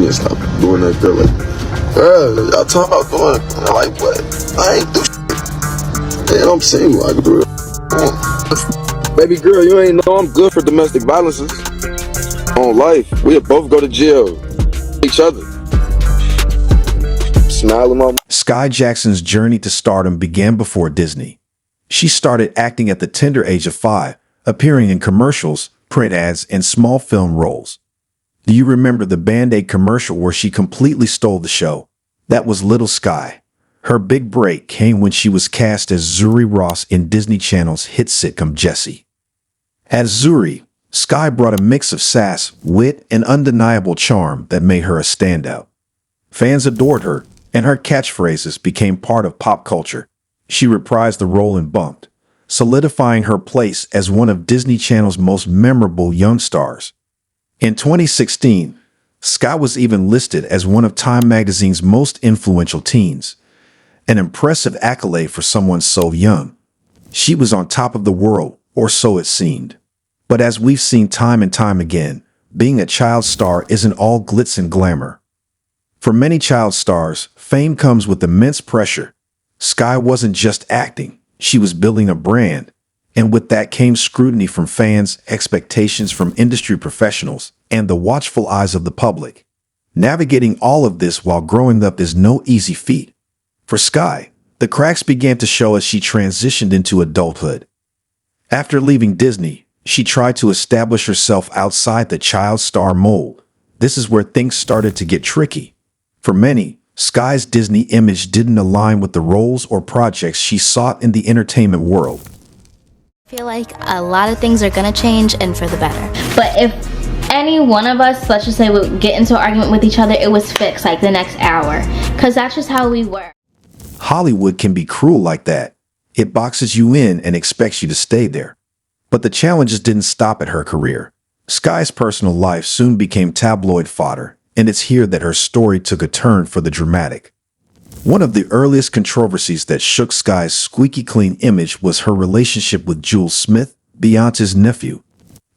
Yeah, stop doing that, girl. Like, girl, y'all talking about doing it. Like, what? I ain't do shit. Man, I'm single. I can do it. Baby girl, you ain't know I'm good for domestic violences. On life, we'll both go to jail. Each other. Smile in my... Skai Jackson's journey to stardom began before Disney. She started acting at the tender age of 5, appearing in commercials, print ads, and small film roles. Do you remember the Band-Aid commercial where she completely stole the show? That was little Skai. Her big break came when she was cast as Zuri Ross in Disney Channel's hit sitcom Jessie. As Zuri, Skai brought a mix of sass, wit, and undeniable charm that made her a standout. Fans adored her, and her catchphrases became part of pop culture. She reprised the role in Bunk'd, solidifying her place as one of Disney Channel's most memorable young stars. In 2016, Skai was even listed as one of Time magazine's most influential teens, an impressive accolade for someone so young. She was on top of the world, or so it seemed. But as we've seen time and time again, being a child star isn't all glitz and glamour. For many child stars, fame comes with immense pressure. Skai wasn't just acting, she was building a brand. And with that came scrutiny from fans, expectations from industry professionals, and the watchful eyes of the public. Navigating all of this while growing up is no easy feat. For Skai, the cracks began to show as she transitioned into adulthood. After leaving Disney, she tried to establish herself outside the child star mold. This is where things started to get tricky. For many, Skai's Disney image didn't align with the roles or projects she sought in the entertainment world. I feel like a lot of things are gonna change, and for the better. But if any one of us, let's just say, would get into an argument with each other, it was fixed like the next hour, because that's just how we were. Hollywood can be cruel like that. It boxes you in and expects you to stay there. But the challenges didn't stop at her career. Skai's personal life soon became tabloid fodder, and it's here that her story took a turn for the dramatic. One of the earliest controversies that shook Skai's squeaky clean image was her relationship with Jules Smith, Beyonce's nephew.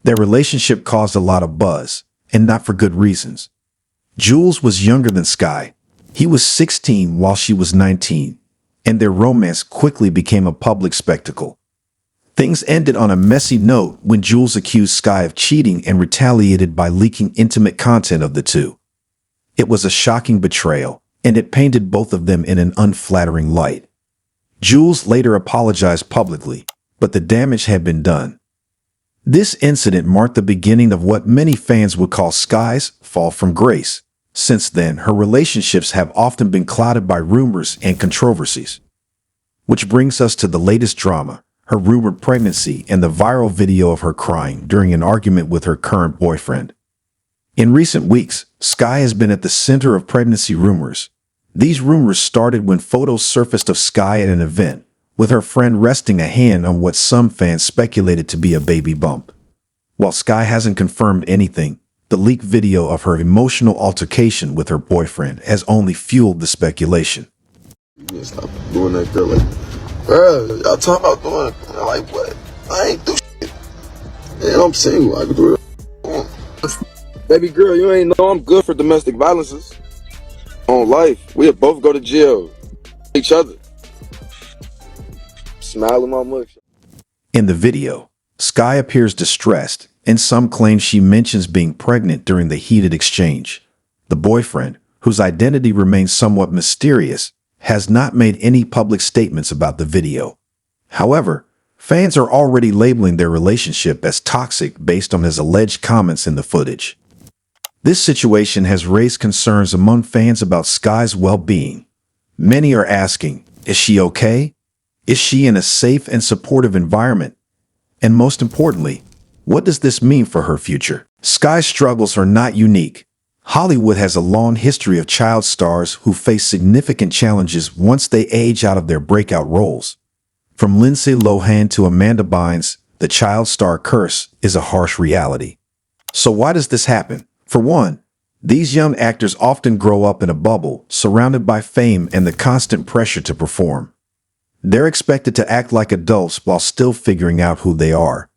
Their relationship caused a lot of buzz, and not for good reasons. Jules was younger than Skai. He was 16 while she was 19, and their romance quickly became a public spectacle. Things ended on a messy note when Jules accused Skai of cheating and retaliated by leaking intimate content of the two. It was a shocking betrayal, and it painted both of them in an unflattering light. Jules later apologized publicly, but the damage had been done. This incident marked the beginning of what many fans would call Skai's fall from grace. Since then, her relationships have often been clouded by rumors and controversies. Which brings us to the latest drama, her rumored pregnancy and the viral video of her crying during an argument with her current boyfriend. In recent weeks, Skai has been at the center of pregnancy rumors. These rumors started when photos surfaced of Skai at an event, with her friend resting a hand on what some fans speculated to be a baby bump. While Skai hasn't confirmed anything, the leaked video of her emotional altercation with her boyfriend has only fueled the speculation. Yeah, stop doing that, girl. Like, girl, y'all talking about doing it. Like, what? I ain't do shit. Man, I'm single. I can do it. Baby girl, you ain't know I'm good for domestic violences. On life, we'll both go to jail. Each other. Smile in my mug. In the video, Skai appears distressed, and some claim she mentions being pregnant during the heated exchange. The boyfriend, whose identity remains somewhat mysterious, has not made any public statements about the video. However, fans are already labeling their relationship as toxic based on his alleged comments in the footage. This situation has raised concerns among fans about Skai's well-being. Many are asking, is she okay? Is she in a safe and supportive environment? And most importantly, what does this mean for her future? Skai's struggles are not unique. Hollywood has a long history of child stars who face significant challenges once they age out of their breakout roles. From Lindsay Lohan to Amanda Bynes, the child star curse is a harsh reality. So why does this happen? For one, these young actors often grow up in a bubble, surrounded by fame and the constant pressure to perform. They're expected to act like adults while still figuring out who they are.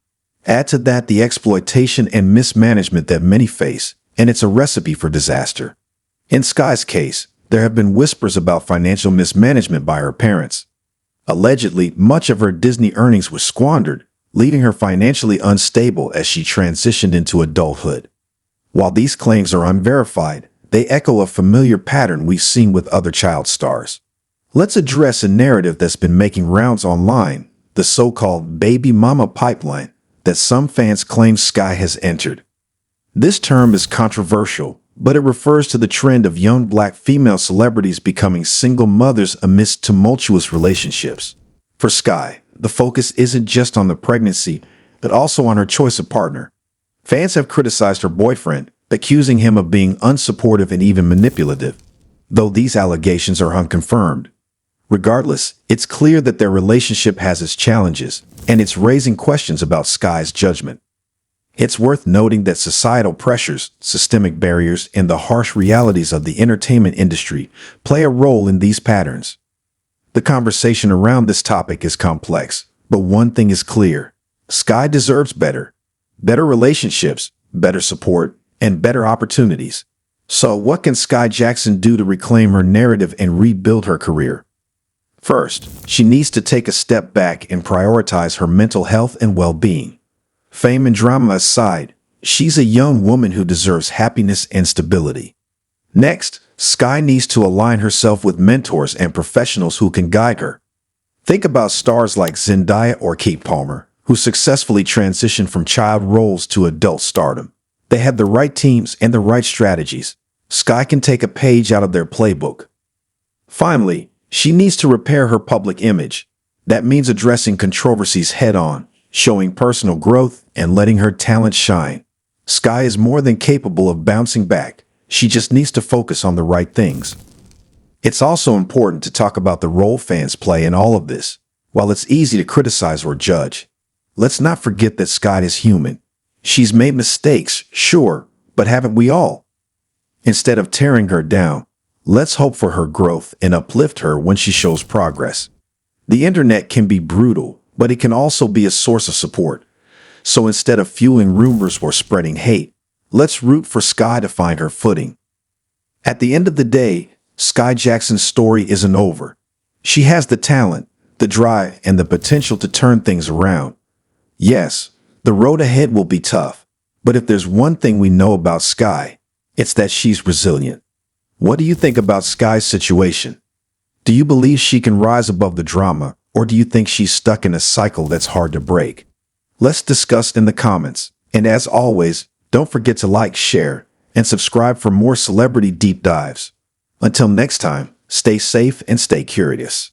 Add to that the exploitation and mismanagement that many face, and it's a recipe for disaster. In Skai's case, there have been whispers about financial mismanagement by her parents. Allegedly, much of her Disney earnings was squandered, leaving her financially unstable as she transitioned into adulthood. While these claims are unverified, they echo a familiar pattern we've seen with other child stars. Let's address a narrative that's been making rounds online, the so-called baby mama pipeline that some fans claim Skai has entered. This term is controversial, but it refers to the trend of young black female celebrities becoming single mothers amidst tumultuous relationships. For Skai, the focus isn't just on the pregnancy, but also on her choice of partner. Fans have criticized her boyfriend, accusing him of being unsupportive and even manipulative, though these allegations are unconfirmed. Regardless, it's clear that their relationship has its challenges, and it's raising questions about Skai's judgment. It's worth noting that societal pressures, systemic barriers, and the harsh realities of the entertainment industry play a role in these patterns. The conversation around this topic is complex, but one thing is clear: Skai deserves better. Better relationships, better support, and better opportunities. So what can Skai Jackson do to reclaim her narrative and rebuild her career? First, she needs to take a step back and prioritize her mental health and well-being. Fame and drama aside, she's a young woman who deserves happiness and stability. Next, Skai needs to align herself with mentors and professionals who can guide her. Think about stars like Zendaya or Kate Palmer, who successfully transitioned from child roles to adult stardom. They had the right teams and the right strategies. Skai can take a page out of their playbook. Finally, she needs to repair her public image. That means addressing controversies head-on, showing personal growth, and letting her talent shine. Skai is more than capable of bouncing back. She just needs to focus on the right things. It's also important to talk about the role fans play in all of this. While it's easy to criticize or judge, let's not forget that Skai is human. She's made mistakes, sure, but haven't we all? Instead of tearing her down, let's hope for her growth and uplift her when she shows progress. The internet can be brutal, but it can also be a source of support. So instead of fueling rumors or spreading hate, let's root for Skai to find her footing. At the end of the day, Skai Jackson's story isn't over. She has the talent, the drive, and the potential to turn things around. Yes, the road ahead will be tough, but if there's one thing we know about Skai, it's that she's resilient. What do you think about Skai's situation? Do you believe she can rise above the drama, or do you think she's stuck in a cycle that's hard to break? Let's discuss in the comments. And as always, don't forget to like, share, and subscribe for more celebrity deep dives. Until next time, stay safe and stay curious.